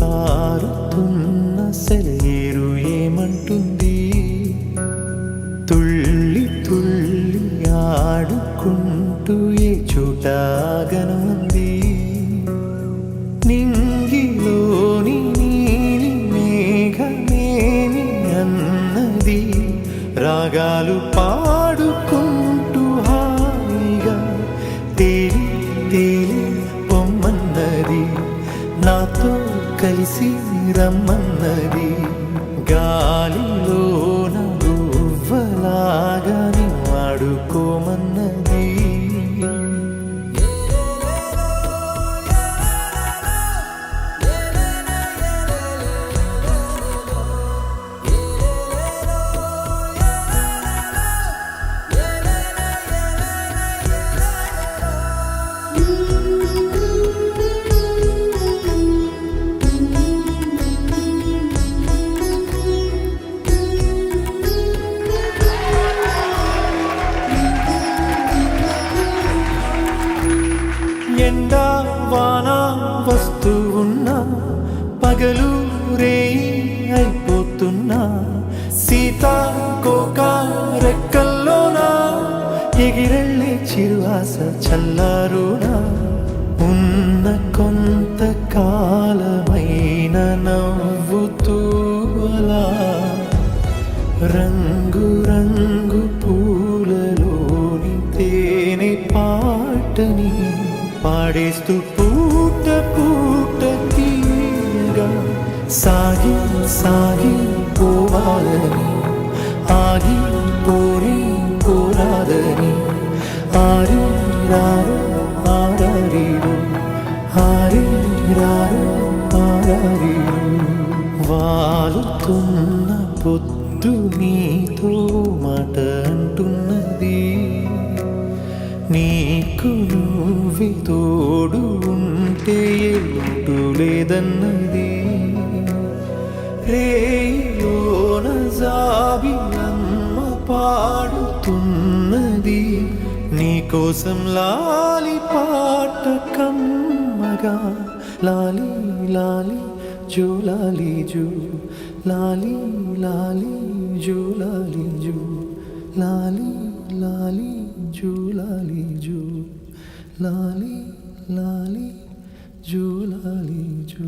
పారుతున్న సెలయేరు ఏమంటుంది? తుళ్ళి తుళ్ళి ఆడుకుంటూ ఏ చోట గనుంది? నింగిలోని నీలి మేఘమేమి అన్నది? రాగాలు పాడుకుంటూ హాయిగా తేలి తేలి పొమ్మన్నది, నాతో కలిసి రమ్మన్నది. గాలిలోన గువ్వలాగా ఆడుకోమన్నది. ఎండా వాన వస్తూ ఉన్నా, పగలు రేయి అయిపోతున్నా, సీతాకోక రెక్కల్లోనా ఎగిరెళ్ళే చిరువాస చల్లారునా? ఉన్న కొంత కాలమైన నవ్వుతూ అలా రంగు రంగు పూలలోని తేనె పాటని పాడేస్తూ పూట పూట తీయగా సాగి సాగి పోవాలని, ఆగి పోని పోరాదని. ఆరి రారు ఆరారీరు, ఆరి రారు ఆరారీరు. వాలుతున్న పొద్దు నీతో మాట అంటున్నది, నీకు నువ్వే తోడు ఉంటే ఎటు లేదన్నది. రేయోన జాబిలమ్మ పాడుతున్నది, నీకోసం లాలి పాట కమ్మగా. లాలి లాలి జో లాలి జో, లాలి లాలి జో లాలి జో, లాలి లాలి జో లాలి జో, లాలి లాలి జో లాలి జో.